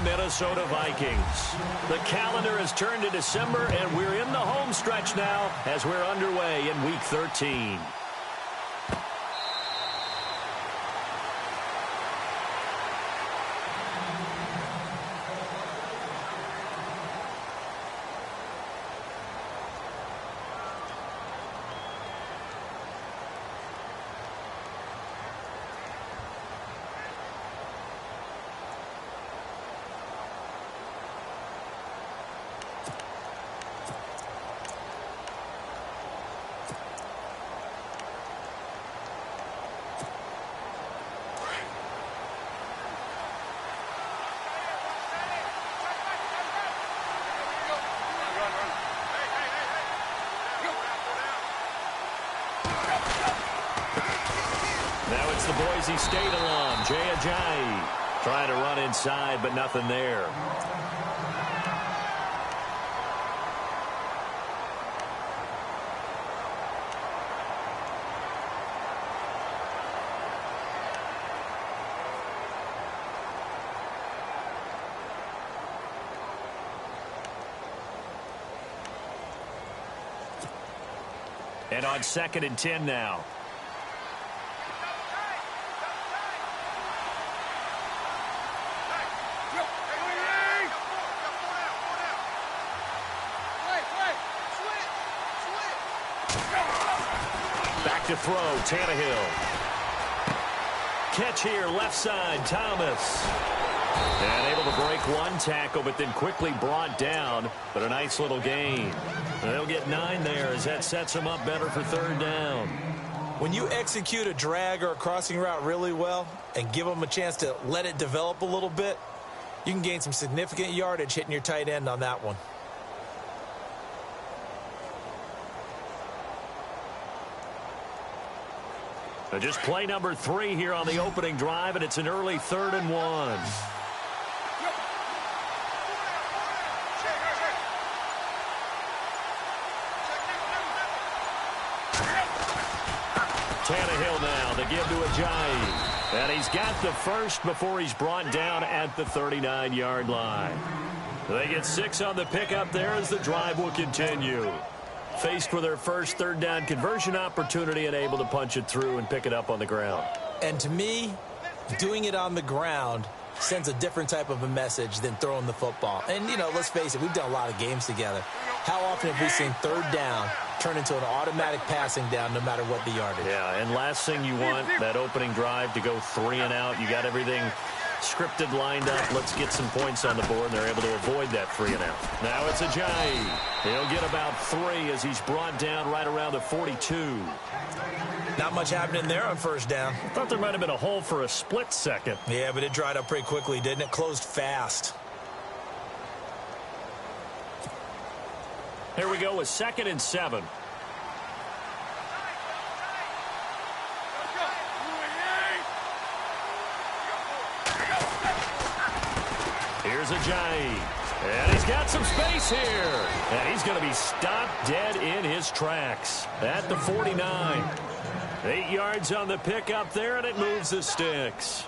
Minnesota Vikings. The calendar has turned to December, and we're in the home stretch now as we're underway in Week 13. Now it's the Boise State alum, Jay Ajayi, trying to run inside, but nothing there. And on 2nd and 10 now. Back to throw, Tannehill. Catch here, left side, Thomas. And able to break one tackle, but then quickly brought down. But a nice little gain. They'll get 9 there as that sets them up better for 3rd down. When you execute a drag or a crossing route really well and give them a chance to let it develop a little bit, you can gain some significant yardage hitting your tight end on that one. Just play number 3 here on the opening drive, and it's an early 3rd and 1. Tannehill now, the give to Ajayi. And he's got the first before he's brought down at the 39-yard line. They get 6 on the pickup there as the drive will continue. Faced with their first 3rd down conversion opportunity and able to punch it through and pick it up on the ground. And to me, doing it on the ground sends a different type of a message than throwing the football. And, you know, let's face it, we've done a lot of games together. How often have we seen 3rd down turn into an automatic passing down no matter what the yardage? Yeah, and last thing you want, that opening drive to go 3 and out. You got everything scripted, lined up. Let's get some points on the board, and they're able to avoid that 3 and out. Now it's Ajayi. He'll get about 3 as he's brought down right around the 42. Not much happening there on 1st down. I thought there might have been a hole for a split second. Yeah, but it dried up pretty quickly, didn't it? Closed fast. Here we go with 2nd and 7. Here's Ajayi. And he's got some space here. And he's going to be stopped dead in his tracks at the 49. 8 yards on the pickup there, and it moves the sticks.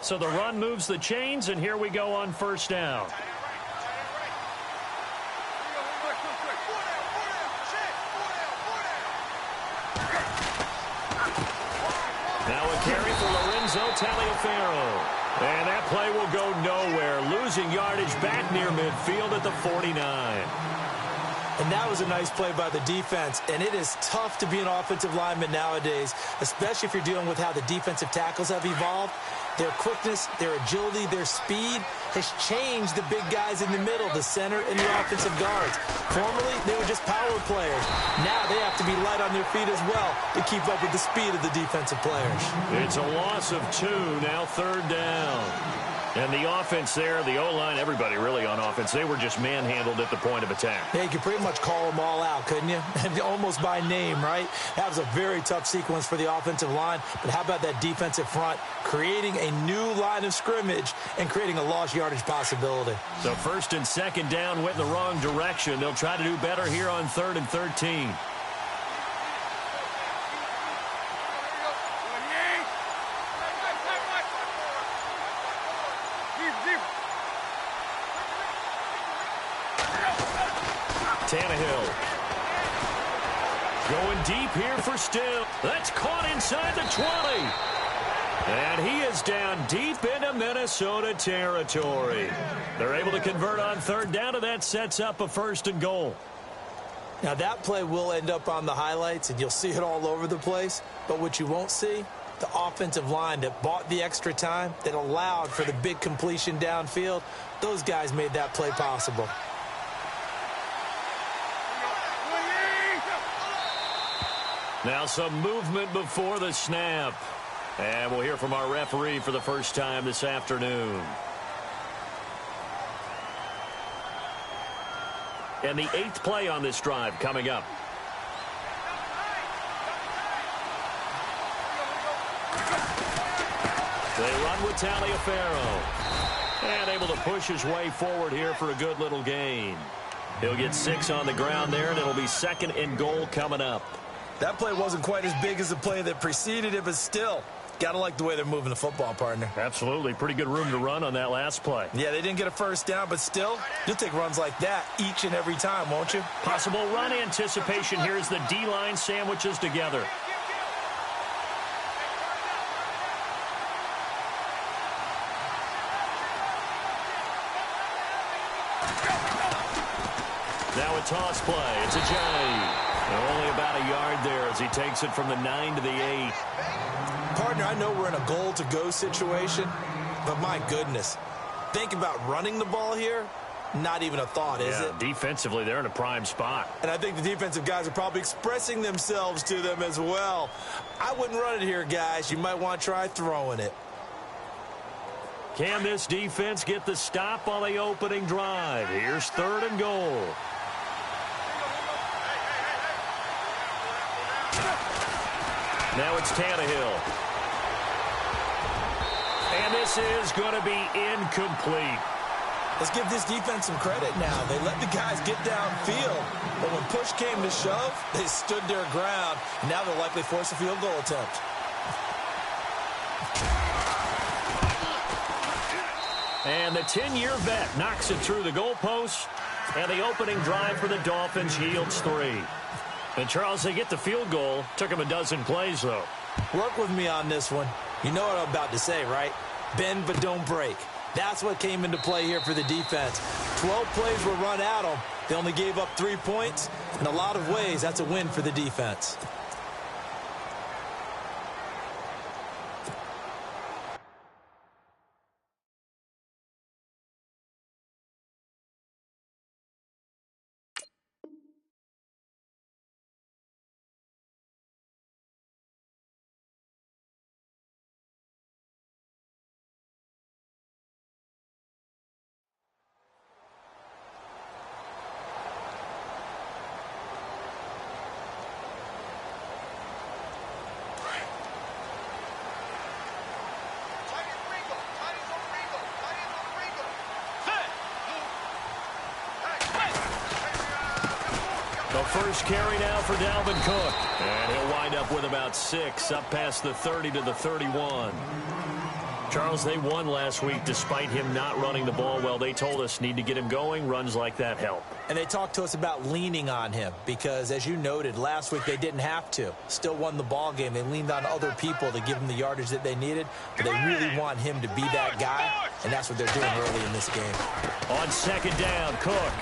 So the run moves the chains, and here we go on 1st down. Now a carry for Lorenzo Taliaferro. And that play will go nowhere, losing yardage back near midfield at the 49. And that was a nice play by the defense. And it is tough to be an offensive lineman nowadays, especially if you're dealing with how the defensive tackles have evolved. Their quickness, their agility, their speed has changed the big guys in the middle, the center, and the offensive guards. Formerly, they were just power players. Now they have to be light on their feet as well to keep up with the speed of the defensive players. It's a loss of 2, now 3rd down. And the offense there, the O-line, everybody really on offense, they were just manhandled at the point of attack. Yeah, you could pretty much call them all out, couldn't you? Almost by name, right? That was a very tough sequence for the offensive line. But how about that defensive front creating a new line of scrimmage and creating a lost yardage possibility? So first and second down went in the wrong direction. They'll try to do better here on 3rd and 13. Tannehill. Going deep here for Still. That's caught inside the 20. And he is down deep into Minnesota territory. They're able to convert on 3rd down, and that sets up a 1st and goal. Now, that play will end up on the highlights, and you'll see it all over the place. But what you won't see, the offensive line that bought the extra time, that allowed for the big completion downfield, those guys made that play possible. Now some movement before the snap. And we'll hear from our referee for the first time this afternoon. And the 8th play on this drive coming up. They run with Taliaferro. And able to push his way forward here for a good little gain. He'll get 6 on the ground there, and it'll be 2nd and goal coming up. That play wasn't quite as big as the play that preceded it, but still, got to like the way they're moving the football, partner. Absolutely. Pretty good room to run on that last play. Yeah, they didn't get a first down, but still, you'll take runs like that each and every time, won't you? Possible run anticipation here as the D-line sandwiches together. Now a toss play. It's a J. Only about a yard there as he takes it from the 9 to the 8. Partner, I know we're in a goal-to-go situation, but my goodness, think about running the ball here. Not even a thought, is it? Defensively, they're in a prime spot. And I think the defensive guys are probably expressing themselves to them as well. I wouldn't run it here, guys. You might want to try throwing it. Can this defense get the stop on the opening drive? Here's 3rd and goal. Now it's Tannehill. And this is going to be incomplete. Let's give this defense some credit now. They let the guys get downfield. But when push came to shove, they stood their ground. And now they'll likely force a field goal attempt. And the 10-year vet knocks it through the goalpost. And the opening drive for the Dolphins yields 3. And, Charles, they get the field goal. Took them a dozen plays, though. Work with me on this one. You know what I'm about to say, right? Bend but don't break. That's what came into play here for the defense. 12 plays were run at them. They only gave up 3 points. In a lot of ways, that's a win for the defense. The first carry now for Dalvin Cook. And he'll wind up with about 6 up past the 30 to the 31. Charles, they won last week despite him not running the ball well. They told us need to get him going. Runs like that help. And they talked to us about leaning on him because, as you noted, last week they didn't have to. Still won the ball game. They leaned on other people to give them the yardage that they needed. But they really want him to be that guy, and that's what they're doing early in this game. On second down, Cook.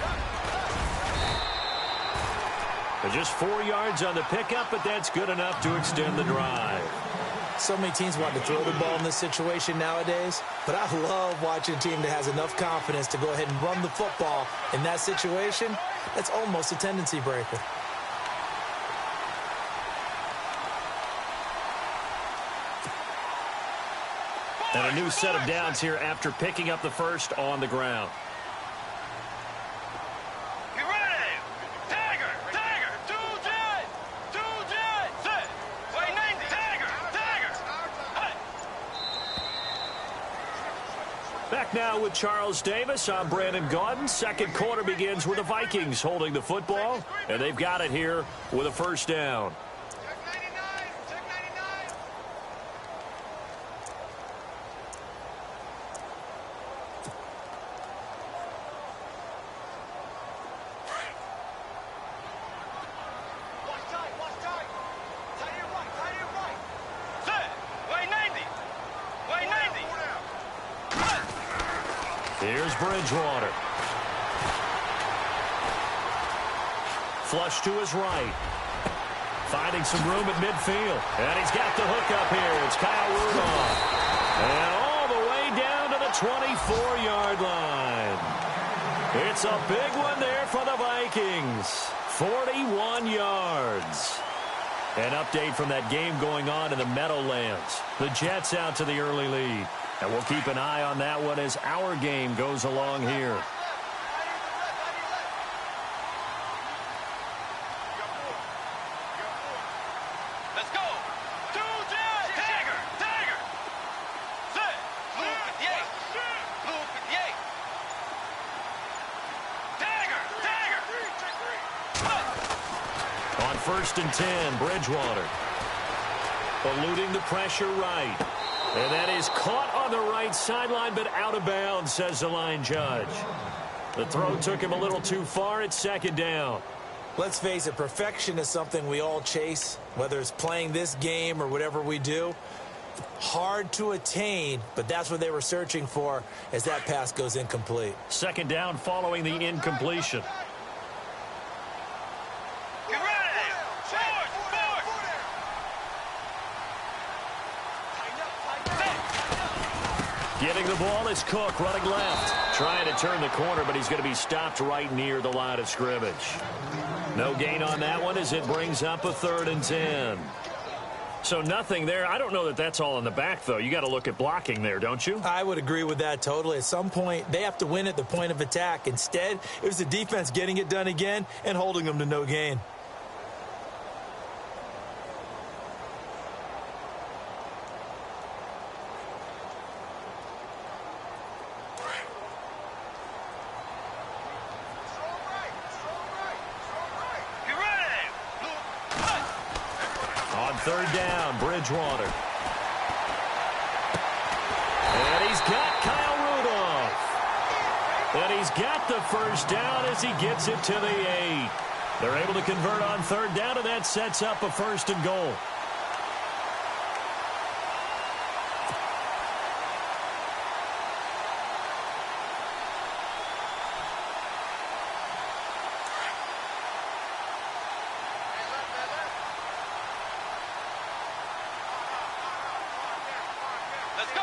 Just 4 yards on the pickup, but that's good enough to extend the drive. So many teams want to throw the ball in this situation nowadays, but I love watching a team that has enough confidence to go ahead and run the football in that situation. That's almost a tendency breaker. And a new set of downs here after picking up the first on the ground. Get ready! Tiger! Tiger! Sit! Wait, Tiger! Hey! Back now with Charles Davis. I'm Brandon Gaudin. Second quarter begins with the Vikings holding the football, and they've got it here with a first down. Here's Bridgewater. Flush to his right. Finding some room at midfield. And he's got the hook up here. It's Kyle Rudolph. And all the way down to the 24-yard line. It's a big one there for the Vikings. 41 yards. An update from that game going on in the Meadowlands. The Jets out to the early lead. And we'll keep an eye on that one as our game goes along here. Let's go! Tiger! Sit! Blue 58! Blue 58! Tiger! On 1st and 10, Bridgewater. Eluding the pressure right. And that is caught on the right sideline, but out of bounds, says the line judge. The throw took him a little too far. It's second down. Let's face it, perfection is something we all chase, whether it's playing this game or whatever we do. Hard to attain, but that's what they were searching for as that pass goes incomplete. Second down following the incompletion. Get ready! Getting the ball is Cook running left. Trying to turn the corner, but he's going to be stopped right near the line of scrimmage. No gain on that one as it brings up a 3rd and 10. So nothing there. I don't know that that's all in the back, though. You got to look at blocking there, don't you? I would agree with that totally. At some point, they have to win at the point of attack. Instead, it was the defense getting it done again and holding them to no gain. Third down, Bridgewater. And he's got Kyle Rudolph. And he's got the first down as he gets it to the 8. They're able to convert on 3rd down, and that sets up a 1st and goal. Let's go!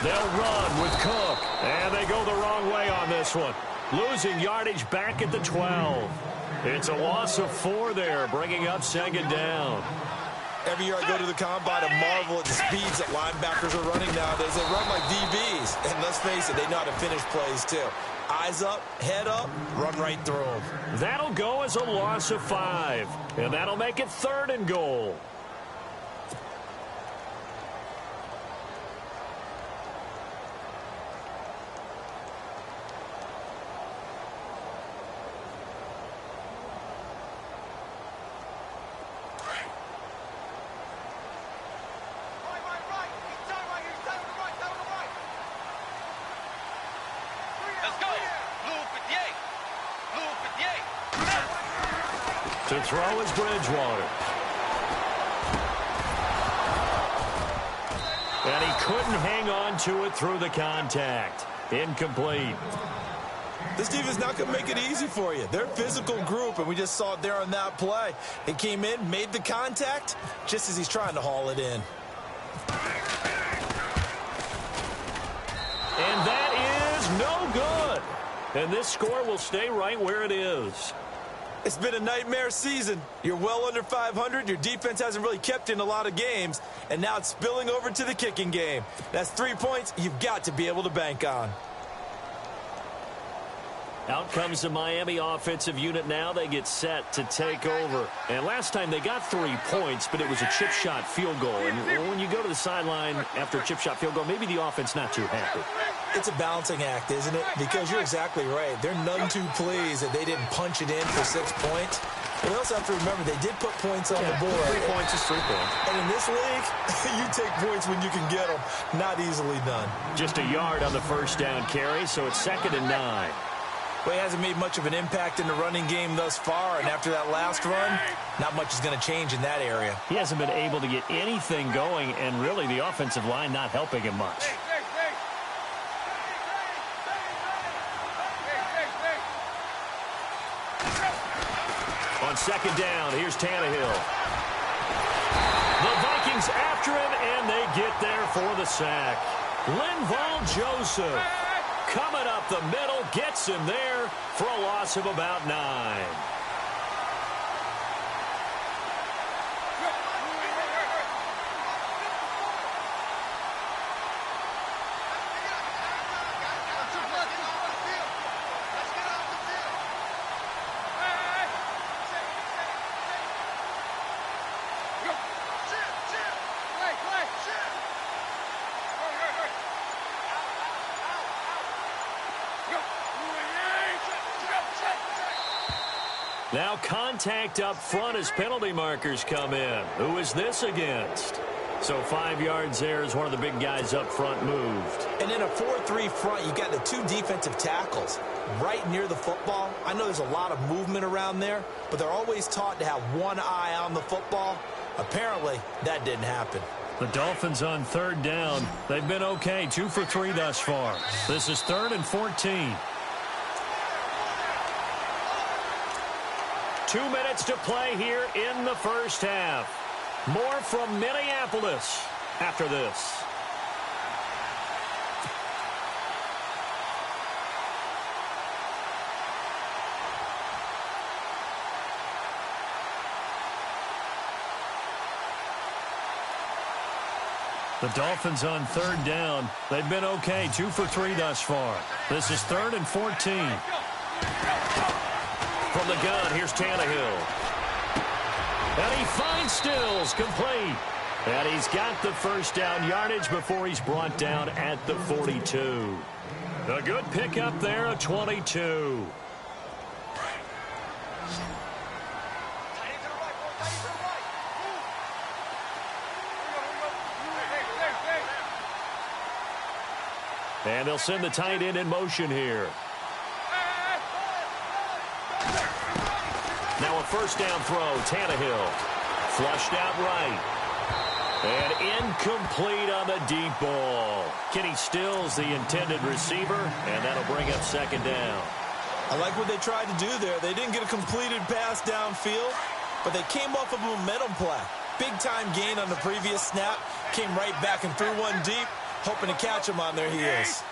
They'll run with Cook. And they go the wrong way on this one. Losing yardage back at the 12. It's a loss of 4 there, bringing up 2nd down. Every year I go to the combine and marvel at the speeds that linebackers are running nowadays. They run like DBs. And let's face it, they know how to finish plays too. Eyes up, head up, run right through them. That'll go as a loss of 5. And that'll make it 3rd and goal. To throw is Bridgewater. And he couldn't hang on to it through the contact. Incomplete. This defense not going to make it easy for you. They're a physical group, and we just saw it there on that play. It came in, made the contact, just as he's trying to haul it in. And that is no good. And this score will stay right where it is. It's been a nightmare season. You're well under 500. Your defense hasn't really kept you in a lot of games. And now it's spilling over to the kicking game. That's 3 points you've got to be able to bank on. Out comes the Miami offensive unit now. They get set to take over. And last time they got 3 points, but it was a chip shot field goal. And when you go to the sideline after a chip shot field goal, maybe the offense not too happy. It's a balancing act, isn't it? Because you're exactly right. They're none too pleased that they didn't punch it in for 6 points. But we also have to remember they did put points on the board. 3 points is 3 points. And in this league, you take points when you can get them. Not easily done. Just a yard on the first down carry, so it's 2nd and 9. Well, he hasn't made much of an impact in the running game thus far, and after that last run, not much is going to change in that area. He hasn't been able to get anything going, and really the offensive line not helping him much. On 2nd down, here's Tannehill. The Vikings after him, and they get there for the sack. Linval Joseph coming up the middle, gets him there for a loss of about 9. Now contact up front as penalty markers come in. Who is this against? So 5 yards there as one of the big guys up front moved. And in a 4-3 front, you got the 2 defensive tackles right near the football. I know there's a lot of movement around there, but they're always taught to have one eye on the football. Apparently, that didn't happen. The Dolphins on 3rd down. They've been okay, 2 for 3 thus far. This is 3rd and 14. 2 minutes to play here in the first half. More from Minneapolis after this. The Dolphins on 3rd down. They've been okay, 2 for 3 thus far. This is 3rd and 14. From the gun, here's Tannehill. And he finds Stills, complete. And he's got the first down yardage before he's brought down at the 42. A good pickup there, a 22. And they'll send the tight end in motion here. Now a first down throw, Tannehill. Flushed out right. And incomplete on the deep ball. Kenny Stills, the intended receiver, and that'll bring up 2nd down. I like what they tried to do there. They didn't get a completed pass downfield, but they came off of a momentum play. Big-time gain on the previous snap. Came right back and threw one deep, hoping to catch him on their heels.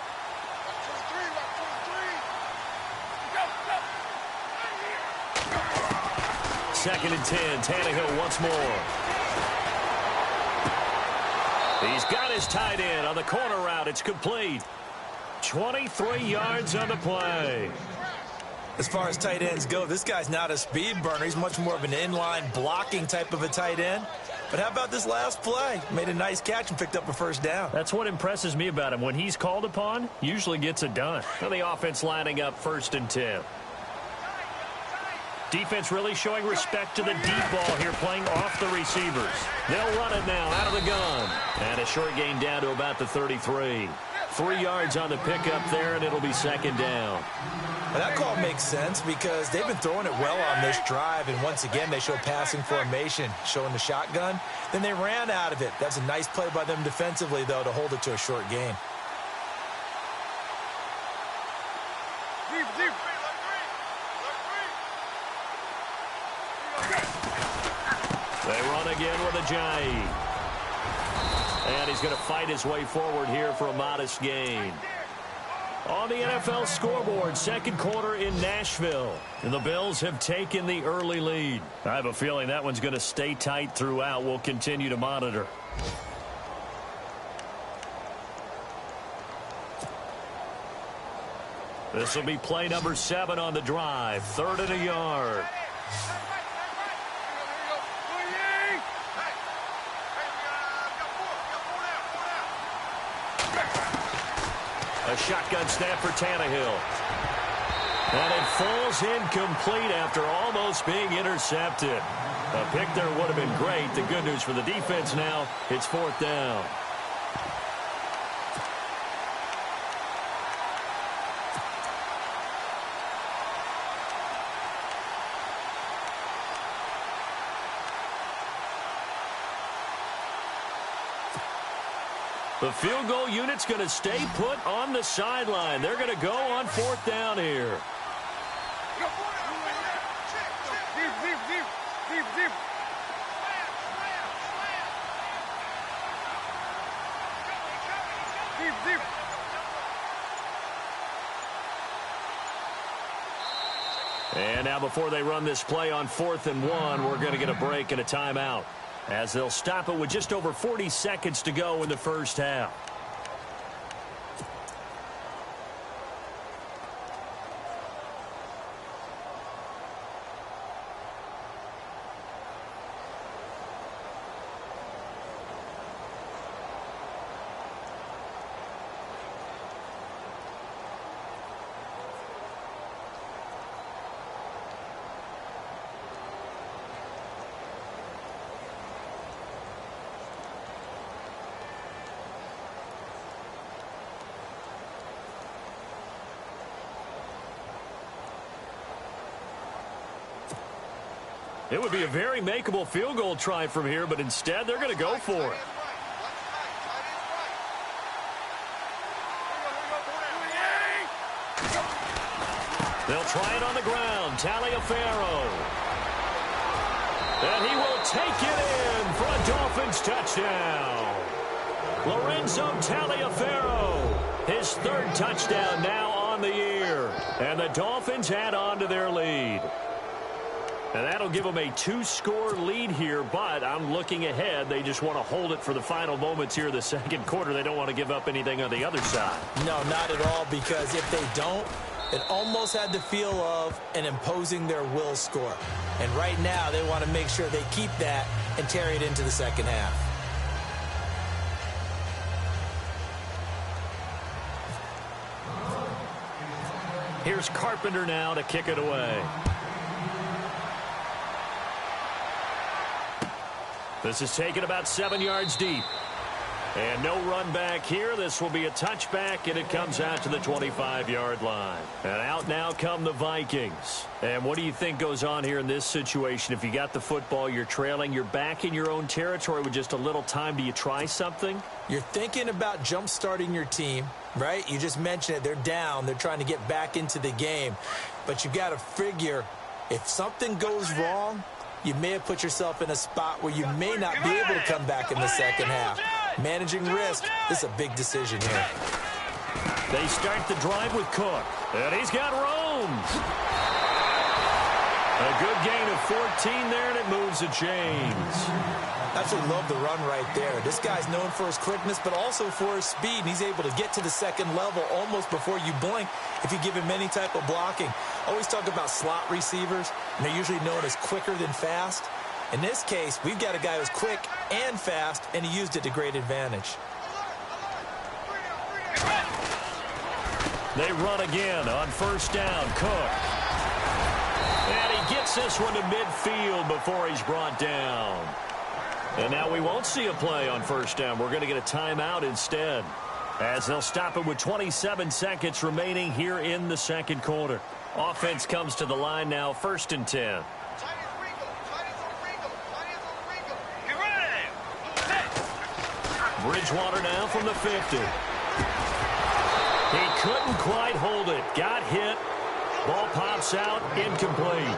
2nd and 10. Tannehill once more. He's got his tight end on the corner route. It's complete. 23 yards on the play. As far as tight ends go, this guy's not a speed burner. He's much more of an inline blocking type of a tight end. But how about this last play? Made a nice catch and picked up a first down. That's what impresses me about him. When he's called upon, usually gets it done. And the offense lining up 1st and 10. Defense really showing respect to the deep ball here, playing off the receivers. They'll run it now out of the gun. And a short gain down to about the 33. 3 yards on the pickup there, and it'll be 2nd down. Well, that call makes sense because they've been throwing it well on this drive, and once again they show passing formation, showing the shotgun. Then they ran out of it. That's a nice play by them defensively, though, to hold it to a short gain. They run again with Ajayi. And he's going to fight his way forward here for a modest gain. On the NFL scoreboard, second quarter in Nashville. And the Bills have taken the early lead. I have a feeling that one's going to stay tight throughout. We'll continue to monitor. This will be play number 7 on the drive. 3rd and a yard. A shotgun snap for Tannehill. And it falls incomplete after almost being intercepted. A pick there would have been great. The good news for the defense now, it's 4th down. The field goal unit's going to stay put on the sideline. They're going to go on 4th down here. And now before they run this play on 4th and 1, we're going to get a break and a timeout, as they'll stop it with just over 40 seconds to go in the first half. It would be a very makeable field goal try from here, but instead they're going to go for it. They'll try it on the ground. Taliaferro. And he will take it in for a Dolphins touchdown. Lorenzo Taliaferro, his 3rd touchdown now on the year. And the Dolphins add on to their lead. And that'll give them a 2-score lead here, but I'm looking ahead. They just want to hold it for the final moments here in the second quarter. They don't want to give up anything on the other side. No, not at all, because if they don't, it almost had the feel of an imposing their will score. And right now, they want to make sure they keep that and carry it into the second half. Here's Carpenter now to kick it away. This is taken about 7 yards deep. And no run back here. This will be a touchback, and it comes out to the 25-yard line. And out now come the Vikings. And what do you think goes on here in this situation? If you got the football, you're trailing, you're back in your own territory with just a little time. Do you try something? You're thinking about jump-starting your team, right? You just mentioned it. They're down. They're trying to get back into the game. But you've got to figure, if something goes wrong, you may have put yourself in a spot where you may not be able to come back in the second half. Managing risk, this is a big decision here. They start the drive with Cook. And he's got room. A good gain of 14 there, and it moves the chains. Absolutely love the run right there. This guy's known for his quickness, but also for his speed. And he's able to get to the second level almost before you blink if you give him any type of blocking. Always talk about slot receivers, and they're usually known as quicker than fast. In this case, we've got a guy who's quick and fast, and he used it to great advantage. They run again on 1st down. Cook. And he gets this one to midfield before he's brought down. And now we won't see a play on 1st down. We're going to get a timeout instead, as they'll stop it with 27 seconds remaining here in the second quarter. Offense comes to the line now, 1st and 10. Bridgewater now from the 50. He couldn't quite hold it. Got hit. Ball pops out, incomplete.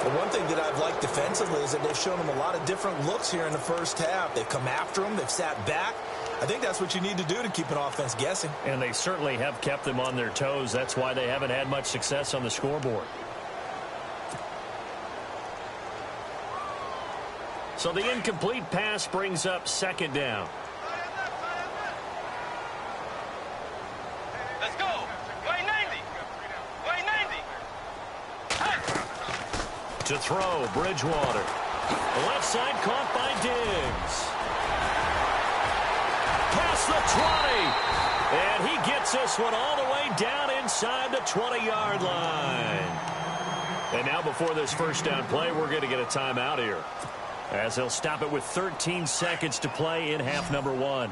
The one thing that I've liked defensively is that they've shown him a lot of different looks here in the first half. They've come after him. They've sat back. I think that's what you need to do to keep an offense guessing. And they certainly have kept them on their toes. That's why they haven't had much success on the scoreboard. So the incomplete pass brings up second down. Let's go. Way 90. Way 90. Hey. To throw, Bridgewater. The left side caught by Diggs. Past the 20. And he gets this one all the way down inside the 20-yard line. And now before this first down play, we're going to get a timeout here, as they'll stop it with 13 seconds to play in half number one.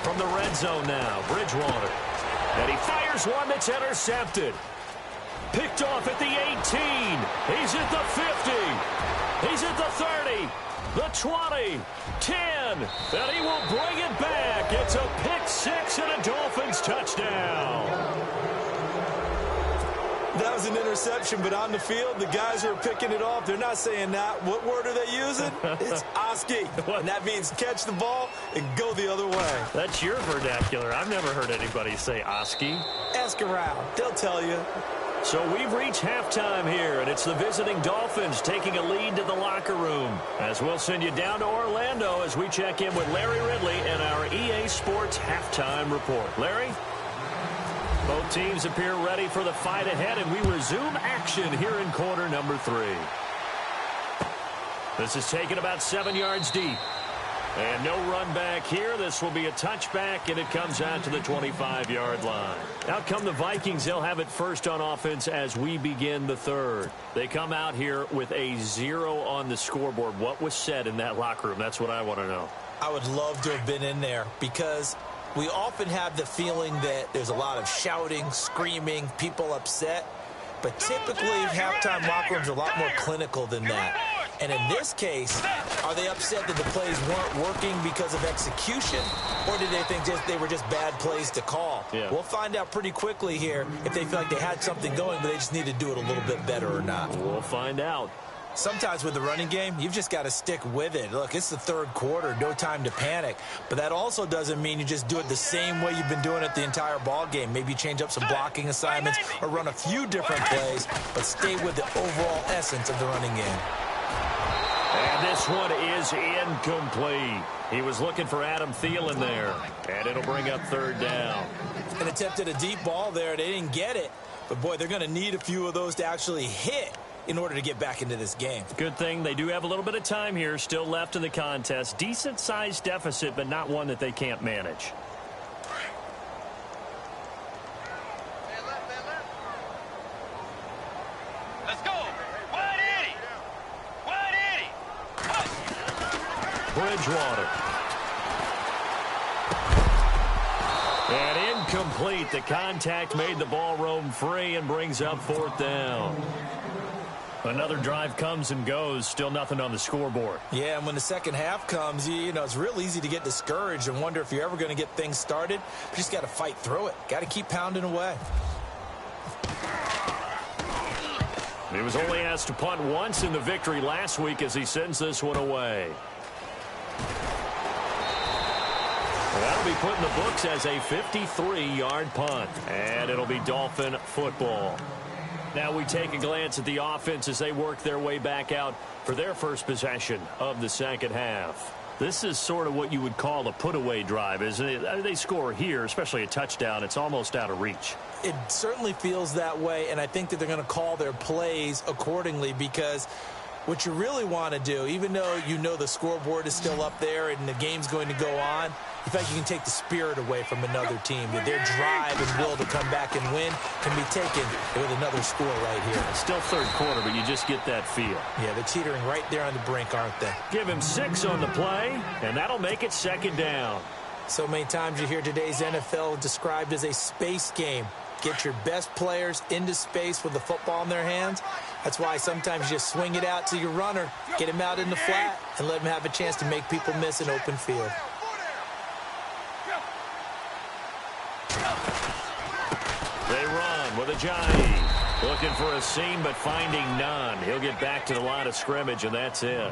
From the red zone now, Bridgewater. And he fires one that's intercepted. Picked off at the 18. He's at the 50. He's at the 30. The 20, 10, and he will bring it back. It's a pick six and a Dolphins touchdown. That was an interception, but on the field, the guys who are picking it off, they're not saying that. What word are they using? It's Oski, and that means catch the ball and go the other way. That's your vernacular. I've never heard anybody say Oski. Ask around. They'll tell you. So we've reached halftime here, and it's the visiting Dolphins taking a lead to the locker room, as we'll send you down to Orlando as we check in with Larry Ridley and our EA Sports halftime report. Larry? Both teams appear ready for the fight ahead, and we resume action here in quarter number 3. This is taken about 7 yards deep. And no run back here. This will be a touchback, and it comes out to the 25-yard line. Out come the Vikings. They'll have it first on offense as we begin the third. They come out here with a 0 on the scoreboard. What was said in that locker room? That's what I want to know. I would love to have been in there, because we often have the feeling that there's a lot of shouting, screaming, people upset. But typically, halftime locker rooms are a lot more clinical than that. And in this case, are they upset that the plays weren't working because of execution, or did they think they were just bad plays to call? Yeah. We'll find out pretty quickly here if they feel like they had something going, but they just need to do it a little bit better or not. We'll find out. Sometimes with the running game, you've just got to stick with it. Look, it's the third quarter, no time to panic. But that also doesn't mean you just do it the same way you've been doing it the entire ball game. Maybe change up some blocking assignments or run a few different plays, but stay with the overall essence of the running game. And this one is incomplete. He was looking for Adam Thielen there, and it'll bring up third down. And attempted a deep ball there. They didn't get it. But, boy, they're going to need a few of those to actually hit in order to get back into this game. Good thing they do have a little bit of time here still left in the contest. Decent-sized deficit, but not one that they can't manage. Let's go. Wide 80. Wide 80. Bridgewater. And incomplete. The contact made the ball roam free and brings up fourth down. Another drive comes and goes. Still nothing on the scoreboard. Yeah, and when the second half comes, you know, it's real easy to get discouraged and wonder if you're ever going to get things started. You just got to fight through it. Got to keep pounding away. He was only asked to punt once in the victory last week as he sends this one away. Well, that'll be put in the books as a 53-yard punt. And it'll be Dolphin football. Now we take a glance at the offense as they work their way back out for their first possession of the second half. This is sort of what you would call a put-away drive, isn't it? I mean, they score here, especially a touchdown. It's almost out of reach. It certainly feels that way, and I think that they're going to call their plays accordingly, because what you really want to do, even though you know the scoreboard is still up there and the game's going to go on, in fact, you can take the spirit away from another team. That their drive and will to come back and win can be taken with another score right here. It's still third quarter, but you just get that feel. Yeah, they're teetering right there on the brink, aren't they? Give him 6 on the play, and that'll make it second down. So many times you hear today's NFL described as a space game. Get your best players into space with the football in their hands. That's why sometimes you just swing it out to your runner, get him out in the flat, and let him have a chance to make people miss an open field. They run with Ajayi. Looking for a seam, but finding none. He'll get back to the line of scrimmage, and that's it.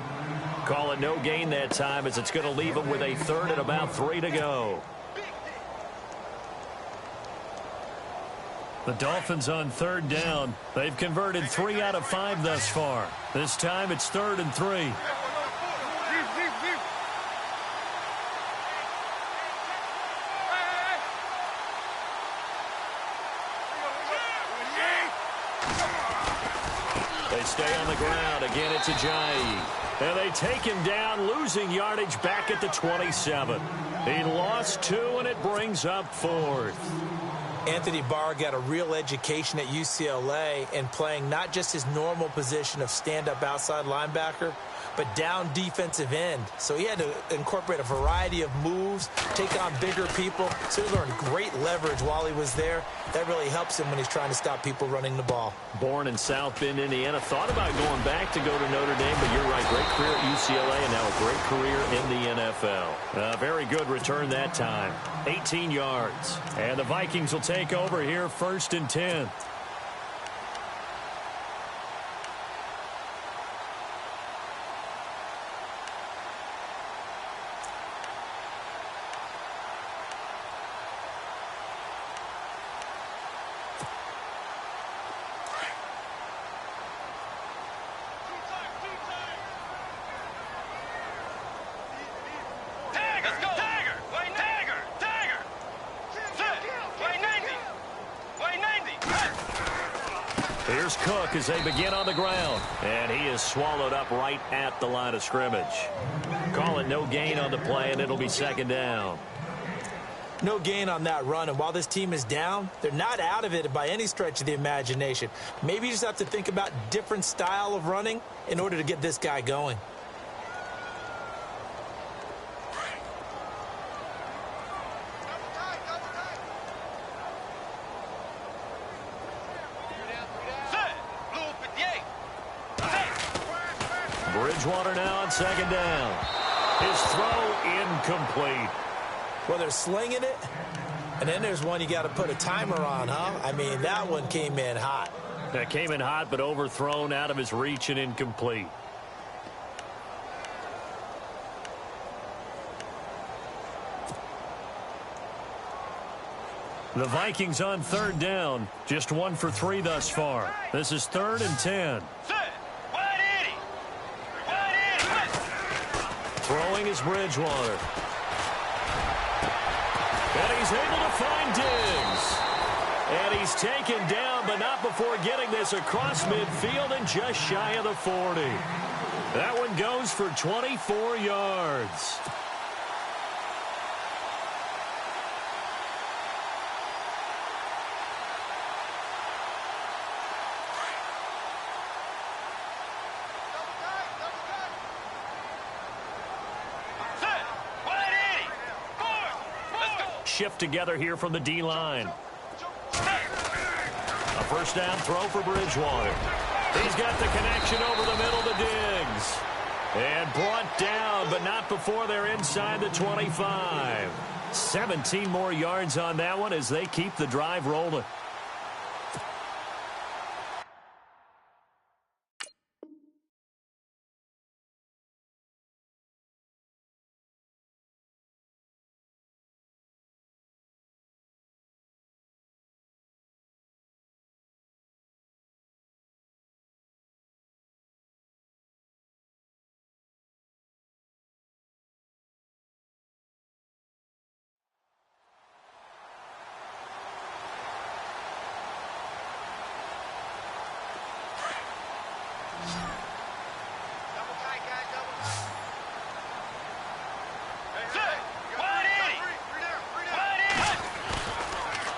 Call it no gain that time, as it's going to leave him with a third and about 3 to go. The Dolphins on third down. They've converted 3 out of 5 thus far. This time it's 3rd and 3. They stay on the ground. Again, it's Ajayi. And they take him down, losing yardage back at the 27. He lost 2, and it brings up 4th. Anthony Barr got a real education at UCLA in playing not just his normal position of stand-up outside linebacker, but down defensive end. So he had to incorporate a variety of moves, take on bigger people. So he learned great leverage while he was there. That really helps him when he's trying to stop people running the ball. Born in South Bend, Indiana. Thought about going back to go to Notre Dame, but you're right. Great career at UCLA and now a great career in the NFL. Very good return that time. 18 yards. And the Vikings will take over here, 1st and 10. Here's Cook as they begin on the ground. And he is swallowed up right at the line of scrimmage. Call it no gain on the play, and it'll be 2nd down. No gain on that run, and while this team is down, they're not out of it by any stretch of the imagination. Maybe you just have to think about different style of running in order to get this guy going. Bridgewater now on 2nd down. His throw incomplete. Well, they're slinging it, and then there's one you got to put a timer on, huh? I mean, that one came in hot. That came in hot, but overthrown, out of his reach, and incomplete. The Vikings on 3rd down. Just 1 for 3 thus far. This is 3rd and 10. Throwing is Bridgewater. And he's able to find Diggs. And he's taken down, but not before getting this across midfield and just shy of the 40. That one goes for 24 yards. Shift together here from the D-line. A 1st down throw for Bridgewater. He's got the connection over the middle to Diggs. And brought down, but not before they're inside the 25. 17 more yards on that one as they keep the drive rolling.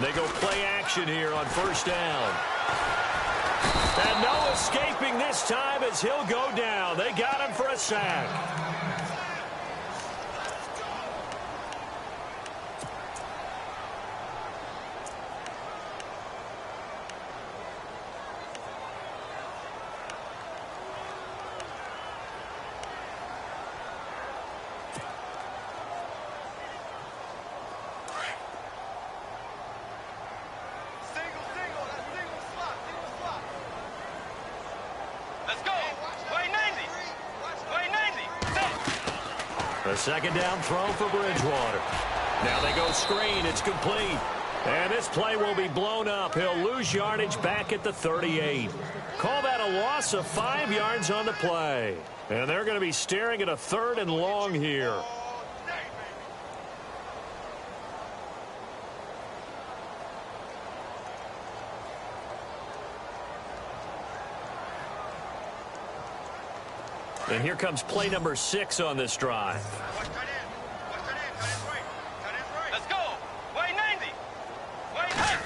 They go play action here on 1st down. And no escaping this time as he'll go down. They got him for a sack. A second down throw for Bridgewater. Now they go screen. It's complete. And this play will be blown up. He'll lose yardage back at the 38. Call that a loss of 5 yards on the play. And they're going to be staring at a 3rd and long here. And here comes play number 6 on this drive. Let's go. Way 90. Way 10.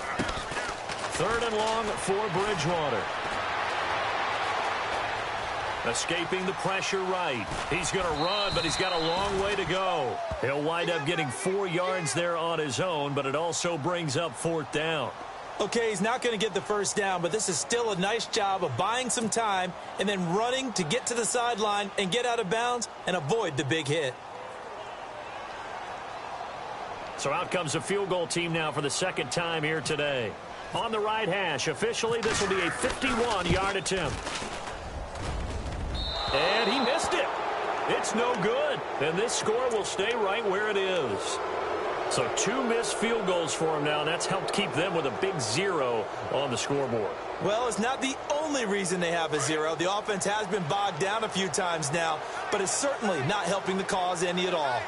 3rd and long for Bridgewater. Escaping the pressure right. He's going to run, but he's got a long way to go. He'll wind up getting 4 yards there on his own, but it also brings up 4th down. Okay, he's not going to get the first down, but this is still a nice job of buying some time and then running to get to the sideline and get out of bounds and avoid the big hit. So out comes a field goal team now for the 2nd time here today. On the right hash, officially this will be a 51-yard attempt. And he missed it. It's no good. And this score will stay right where it is. So 2 missed field goals for him now, and that's helped keep them with a big 0 on the scoreboard. Well, it's not the only reason they have a 0. The offense has been bogged down a few times now, but it's certainly not helping the cause any at all.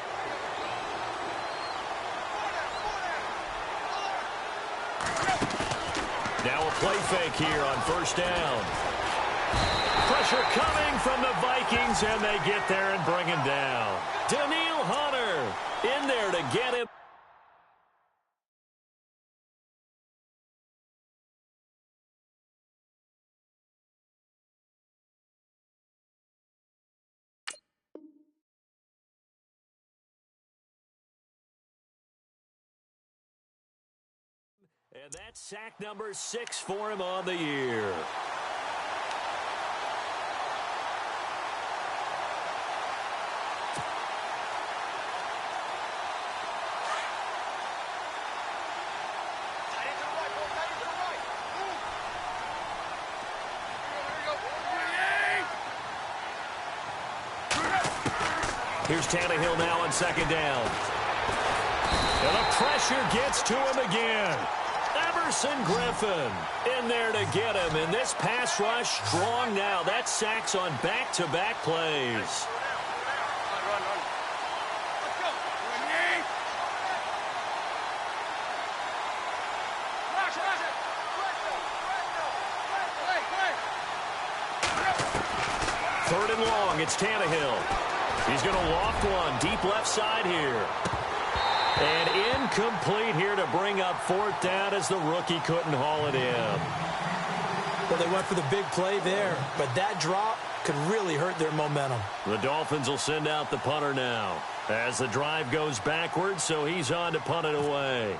Now a play fake here on 1st down. Pressure coming from the Vikings, and they get there and bring him down. Daniil Hunter in there to get him. And that's sack number 6 for him on the year. Here's Tannehill now on 2nd down. And the pressure gets to him again. Everson Griffin in there to get him. And this pass rush strong now. That's sacks on back-to-back plays. Third and long, it's Tannehill. He's going to loft one deep left side here. And incomplete here to bring up 4th down as the rookie couldn't haul it in. Well, they went for the big play there, but that drop could really hurt their momentum. The Dolphins will send out the punter now as the drive goes backwards, so he's on to punt it away.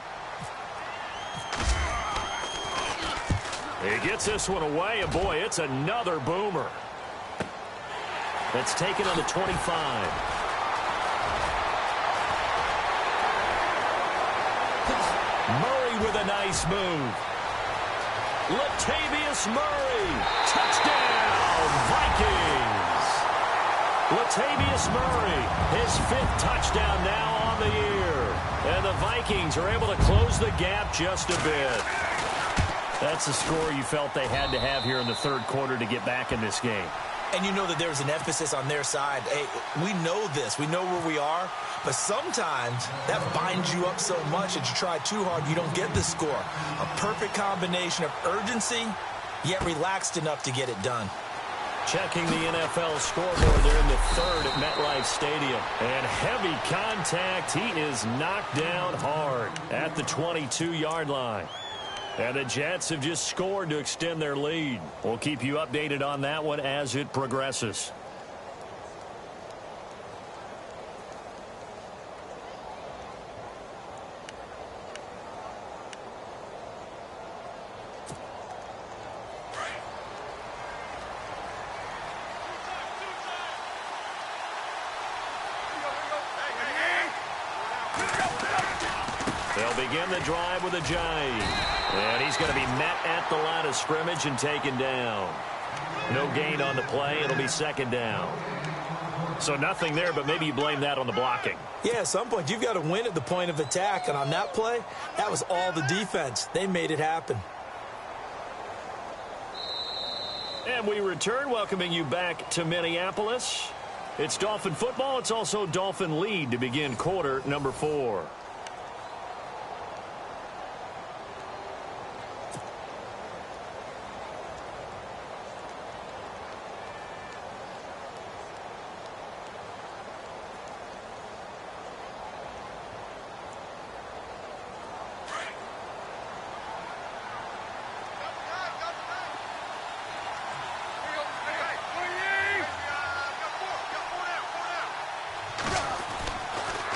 He gets this one away, and boy, it's another boomer. That's taken on the 25. Murray with a nice move. Latavius Murray. Touchdown, Vikings. Latavius Murray, his 5th touchdown now on the year. And the Vikings are able to close the gap just a bit. That's the score you felt they had to have here in the 3rd quarter to get back in this game. And you know that there's an emphasis on their side. Hey, we know this. We know where we are. But sometimes that binds you up so much that you try too hard, you don't get the score. A perfect combination of urgency, yet relaxed enough to get it done. Checking the NFL scoreboard, they're in the 3rd at MetLife Stadium. And heavy contact. He is knocked down hard at the 22-yard line. And the Jets have just scored to extend their lead. We'll keep you updated on that one as it progresses. They'll begin the drive with a jive. And he's going to be met at the line of scrimmage and taken down. No gain on the play. It'll be 2nd down. So nothing there, but maybe you blame that on the blocking. Yeah, at some point, you've got to win at the point of attack. And on that play, that was all the defense. They made it happen. And we return, welcoming you back to Minneapolis. It's Dolphin football. It's also Dolphin lead to begin quarter number 4.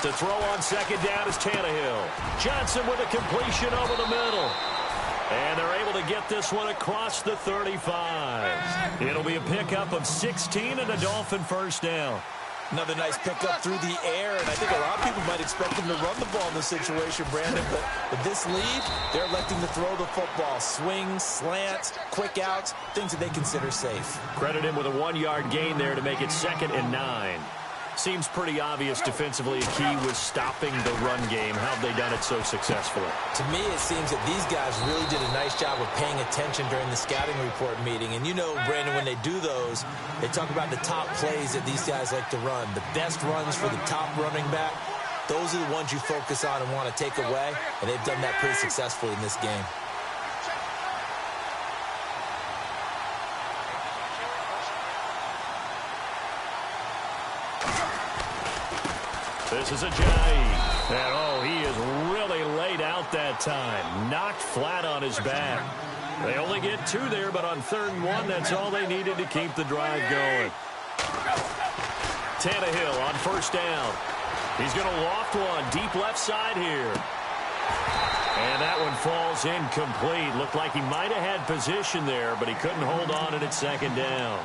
To throw on second down is Tannehill. Johnson with a completion over the middle. And they're able to get this one across the 35. It'll be a pickup of 16 and a Dolphin first down. Another nice pickup through the air, and I think a lot of people might expect them to run the ball in this situation, Brandon, but with this lead, they're electing to throw the football. Swings, slants, quick outs, things that they consider safe. Credit him with a 1-yard gain there to make it 2nd and 9. Seems pretty obvious defensively a key was stopping the run game. How have they done it so successfully? To me, it seems that these guys really did a nice job of paying attention during the scouting report meeting. And you know, Brandon, when they do those, they talk about the top plays that these guys like to run. The best runs for the top running back, those are the ones you focus on and want to take away. And they've done that pretty successfully in this game. This is a Ajayi. And, oh, he is really laid out that time. Knocked flat on his back. They only get 2 there, but on 3rd and 1, that's all they needed to keep the drive going. Tannehill on first down. He's going to loft one deep left side here. And that one falls incomplete. Looked like he might have had position there, but he couldn't hold on and it's 2nd down.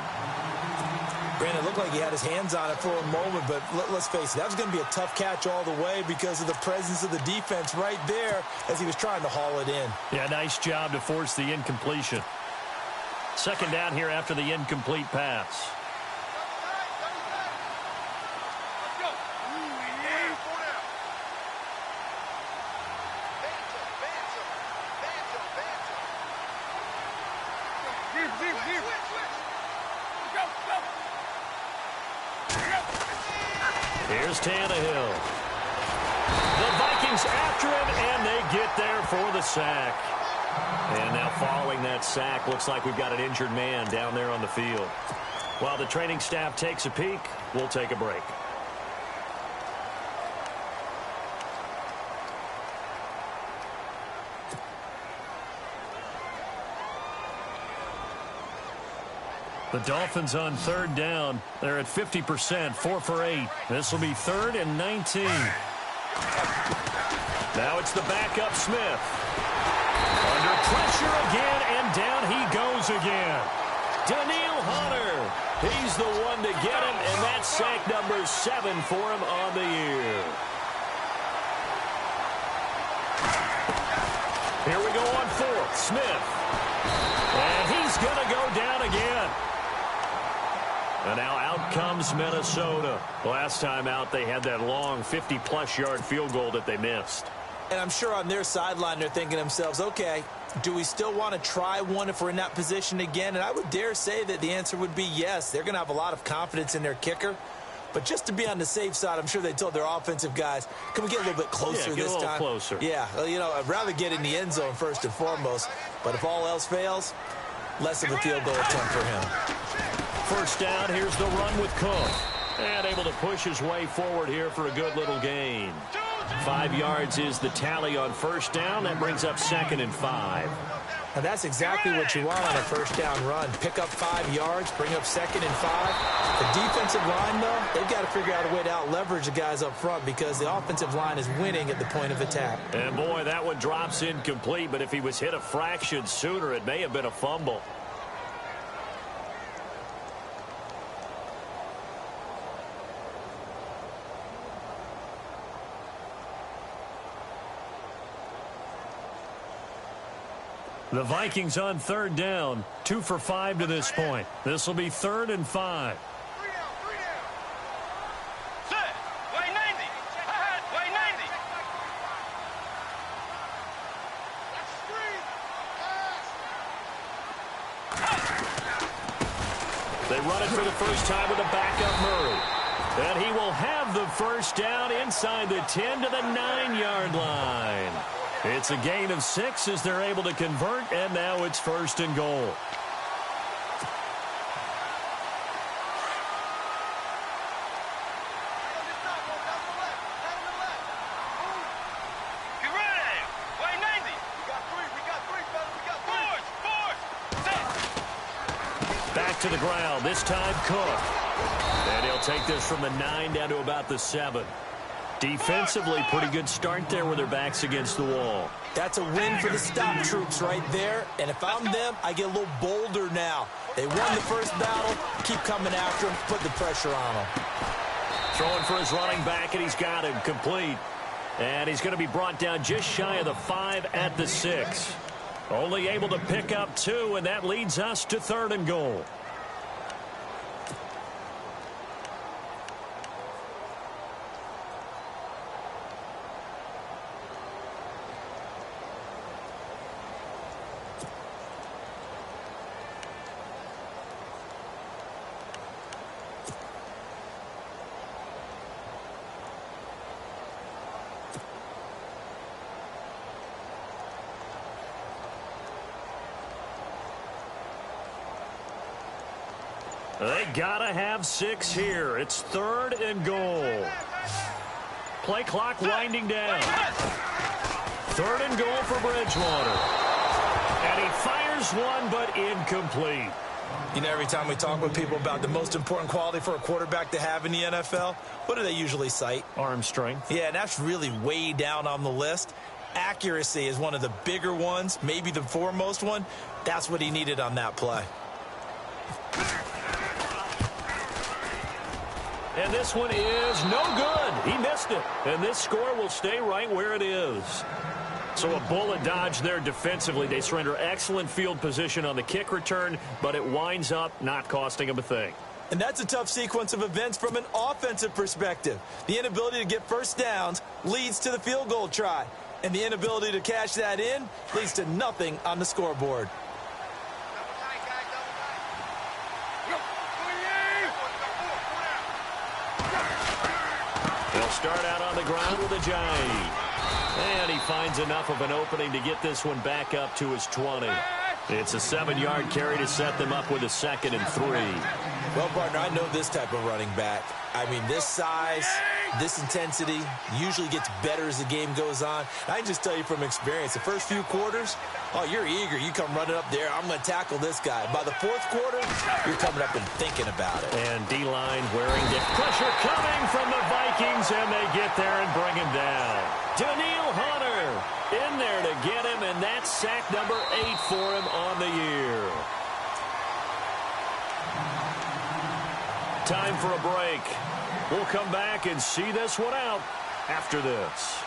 Brandon, it looked like he had his hands on it for a moment, but let's face it, that was going to be a tough catch all the way because of the presence of the defense right there as he was trying to haul it in. Yeah, nice job to force the incompletion. 2nd down here after the incomplete pass. Here's Tannehill. The Vikings after him, and they get there for the sack. And now following that sack, looks like we've got an injured man down there on the field. While the training staff takes a peek, we'll take a break. The Dolphins on 3rd down. They're at 50%, 4 for 8. This will be 3rd and 19. Now it's the backup Smith. Under pressure again, and down he goes again. Daniil Hunter. He's the one to get him, and that's sack number 7 for him on the year. Here we go on 4th. Smith. And he's going to go down again. And now out comes Minnesota. Last time out, they had that long 50-plus yard field goal that they missed. And I'm sure on their sideline, they're thinking to themselves, okay, do we still want to try one if we're in that position again? And I would dare say that the answer would be yes. They're going to have a lot of confidence in their kicker. But just to be on the safe side, I'm sure they told their offensive guys, can we get a little bit closer this time? Get a little closer. Yeah, well, you know, I'd rather get in the end zone first and foremost. But if all else fails, less of a field goal attempt for him. First down, here's the run with Cook. And able to push his way forward here for a good little gain. 5 yards is the tally on first down. That brings up 2nd and 5. And that's exactly what you want on a first down run. Pick up 5 yards, bring up 2nd and 5. The defensive line, though, they've got to figure out a way to out-leverage the guys up front because the offensive line is winning at the point of attack. And, boy, that one drops incomplete, but if he was hit a fraction sooner, it may have been a fumble. The Vikings on 3rd down, 2 for 5 to this point. This will be 3rd and 5. They run it for the first time with a backup Murray. And he will have the first down inside the 10 to the 9-yard line. It's a gain of 6 as they're able to convert, and now it's 1st and goal. Back to the ground, this time Cook. And he'll take this from the 9 down to about the 7. Defensively, pretty good start there with their backs against the wall. That's a win for the stop troops right there. And if I'm them, I get a little bolder now. They won the first battle. Keep coming after him. Put the pressure on him. Throwing for his running back, and he's got him complete. And he's going to be brought down just shy of the 5 at the 6. Only able to pick up 2, and that leads us to 3rd and goal. They gotta have 6 here. It's 3rd and goal. Play clock winding down. 3rd and goal for Bridgewater. And he fires one, but incomplete. You know, every time we talk with people about the most important quality for a quarterback to have in the NFL, what do they usually cite? Arm strength. Yeah, and that's really way down on the list. Accuracy is one of the bigger ones, maybe the foremost one. That's what he needed on that play. And this one is no good. He missed it. And this score will stay right where it is. So a bullet dodge there defensively. They surrender excellent field position on the kick return, but it winds up not costing them a thing. And that's a tough sequence of events from an offensive perspective. The inability to get first downs leads to the field goal try. And the inability to cash that in leads to nothing on the scoreboard. Start out on the ground with a giant. And he finds enough of an opening to get this one back up to his 20. It's a 7-yard carry to set them up with a 2nd and 3. Well, partner, I know this type of running back. I mean, this size, this intensity usually gets better as the game goes on. I can just tell you from experience, the first few quarters, oh, you're eager. You come running up there. I'm going to tackle this guy. By the 4th quarter, you're coming up and thinking about it. And D-line wearing the pressure coming from the Vikings, and they get there and bring him down. Daniil Hunter in there to get him, and that's sack number 8 for him on the year. Time for a break. We'll come back and see this one out after this.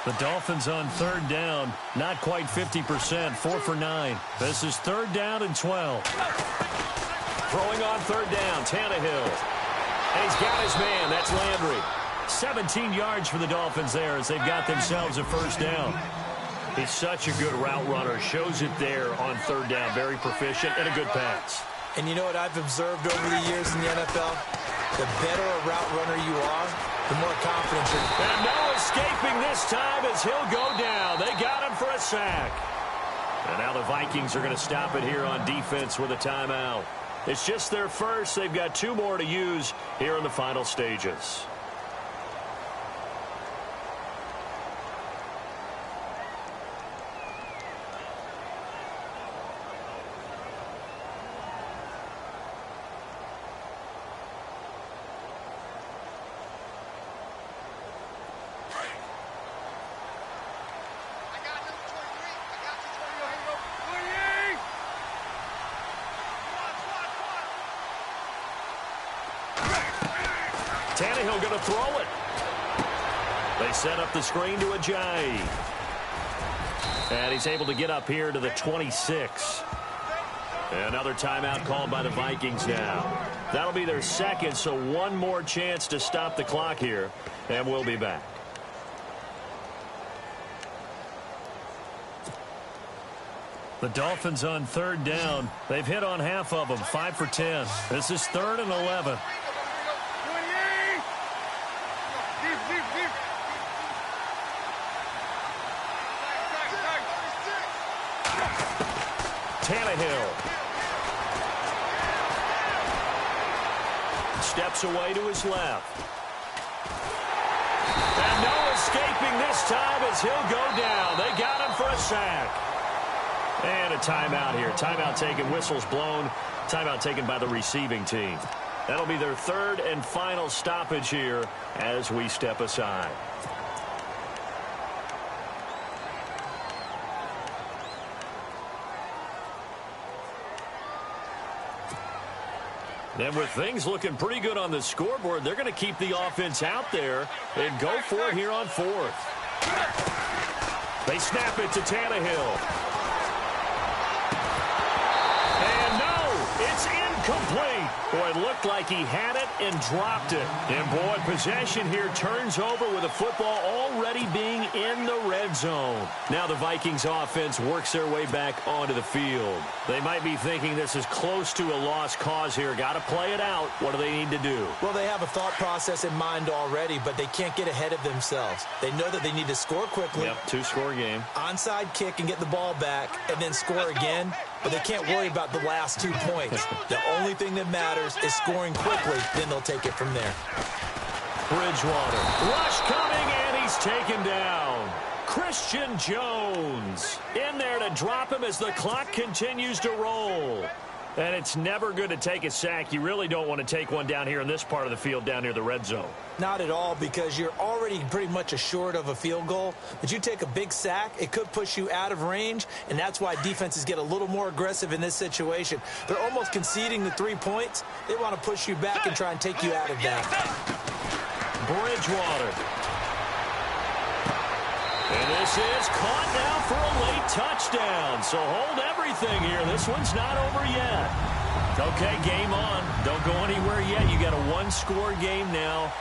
The Dolphins on 3rd down, not quite 50%, 4 for 9. This is 3rd down and 12. Throwing on 3rd down, Tannehill. And he's got his man, that's Landry. 17 yards for the Dolphins there as they've got themselves a first down. He's such a good route runner, shows it there on 3rd down, very proficient and a good pass. And you know what I've observed over the years in the NFL? The better a route runner you are, the more confidence you're... And no escaping this time as he'll go down. They got him for a sack. And now the Vikings are going to stop it here on defense with a timeout. It's just their first. They've got 2 more to use here in the final stages. Tannehill going to throw it. They set up the screen to Ajayi. And he's able to get up here to the 26. Another timeout called by the Vikings now. That'll be their second, so one more chance to stop the clock here, and we'll be back. The Dolphins on third down. They've hit on half of them, 5 for 10. This is 3rd and 11. Tannehill steps away to his left. And no escaping this time as he'll go down. They got him for a sack. And a timeout here. Timeout taken, whistles blown. Timeout taken by the receiving team. That'll be their third and final stoppage here as we step aside. And with things looking pretty good on the scoreboard, they're going to keep the offense out there and go for it here on 4th. They snap it to Tannehill. And no, it's incomplete. Boy, it looked like he had it and dropped it. And boy, possession here turns over with the football already being in the red zone. Now the Vikings offense works their way back onto the field. They might be thinking this is close to a lost cause here. Got to play it out. What do they need to do? Well, they have a thought process in mind already, but they can't get ahead of themselves. They know that they need to score quickly. Yep, 2-score game. Onside kick and get the ball back and then score again. But they can't worry about the last 2 points. The only thing that matters is scoring quickly. Then they'll take it from there. Bridgewater. Rush coming, and he's taken down. Christian Jones in there to drop him as the clock continues to roll. And it's never good to take a sack. You really don't want to take one down here in this part of the field down near the red zone. Not at all, because you're already pretty much assured of a field goal. But you take a big sack, it could push you out of range, and that's why defenses get a little more aggressive in this situation. They're almost conceding the 3 points. They want to push you back and try and take you out of that. Bridgewater. And this is caught now for a late touchdown. So hold everything here. This one's not over yet. Okay, game on. Don't go anywhere yet. You got a 1-score game now.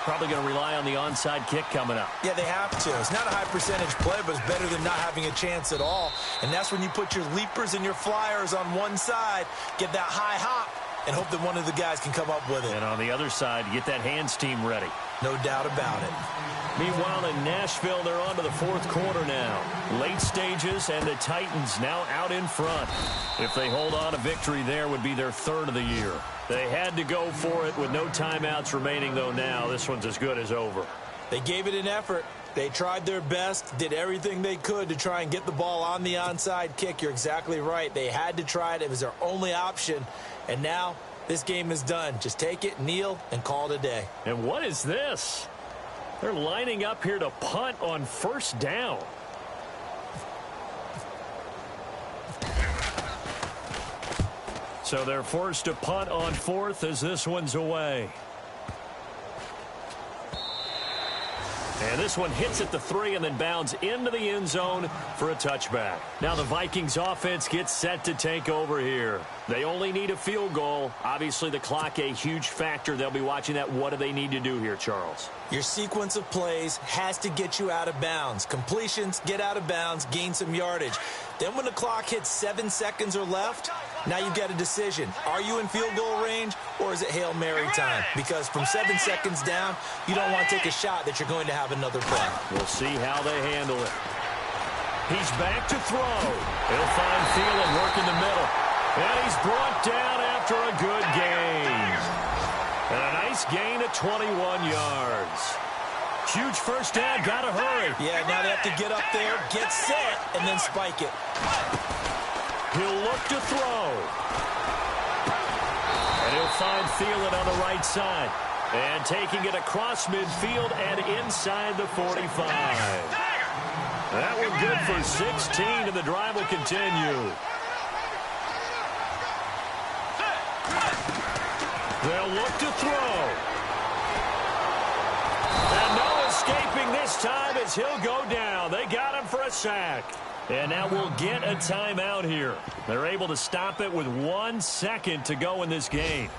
Probably going to rely on the onside kick coming up. Yeah, they have to. It's not a high percentage play, but it's better than not having a chance at all. And that's when you put your leapers and your flyers on one side, get that high hop, and hope that one of the guys can come up with it. And on the other side, get that hands team ready. No doubt about it. Meanwhile, in Nashville, they're on to the 4th quarter now. Late stages, and the Titans now out in front. If they hold on, a victory there would be their 3rd of the year. They had to go for it with no timeouts remaining, though now this one's as good as over. They gave it an effort. They tried their best, did everything they could to try and get the ball on the onside kick. You're exactly right. They had to try it. It was their only option. And now this game is done. Just take it, kneel, and call it a day. And what is this? They're lining up here to punt on 1st down. So they're forced to punt on 4th as this one's away. And this one hits at the 3 and then bounds into the end zone for a touchback. Now the Vikings offense gets set to take over here. They only need a field goal. Obviously the clock a huge factor. They'll be watching that. What do they need to do here, Charles? Your sequence of plays has to get you out of bounds. Completions, get out of bounds, gain some yardage. Then when the clock hits 7 seconds or left, now you've got a decision. Are you in field goal range, or is it Hail Mary time? Because from 7 seconds down, you don't want to take a shot that you're going to have another play. We'll see how they handle it. He's back to throw. He'll find Thielen work in the middle. And he's brought down after a good gain. And a nice gain of 21 yards. Huge first down, gotta hurry. Yeah, now they have to get up there, get set, and then spike it. He'll look to throw. And he'll find Thielen on the right side. And taking it across midfield and inside the 45. That one good for 16, and the drive will continue. They'll look to throw. And no escape. escaping this time as he'll go down. They got him for a sack. And now we'll get a timeout here. They're able to stop it with 1 second to go in this game.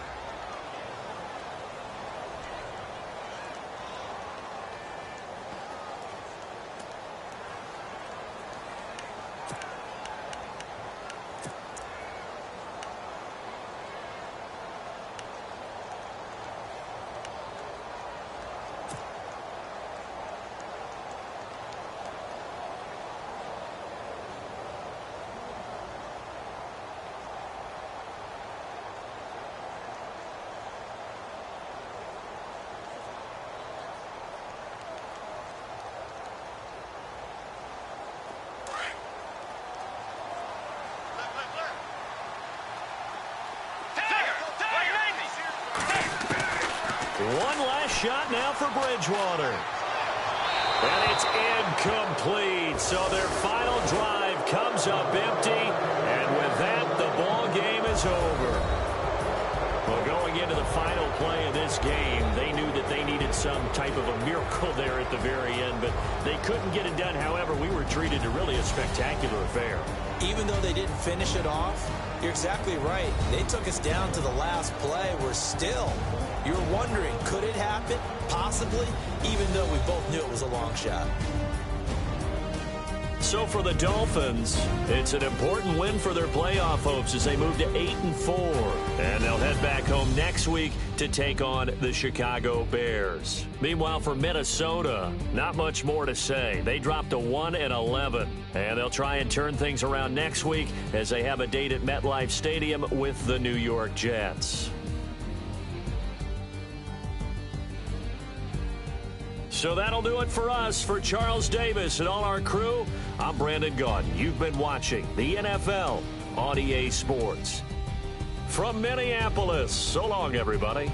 One last shot now for Bridgewater. And it's incomplete. So their final drive comes up empty. And with that, the ball game is over. Well, going into the final play of this game, they knew that they needed some type of a miracle there at the very end, but they couldn't get it done. However, we were treated to really a spectacular affair. Even though they didn't finish it off, you're exactly right. They took us down to the last play. We're still, you were wondering, could it happen? Possibly, even though we both knew it was a long shot. So for the Dolphins, it's an important win for their playoff hopes as they move to 8-4. And they'll head back home next week to take on the Chicago Bears. Meanwhile, for Minnesota, not much more to say. They dropped to 1-11. And they'll try and turn things around next week as they have a date at MetLife Stadium with the New York Jets. So that'll do it for us. For Charles Davis and all our crew, I'm Brandon Gaudin. You've been watching the NFL on EA Sports. From Minneapolis, so long, everybody.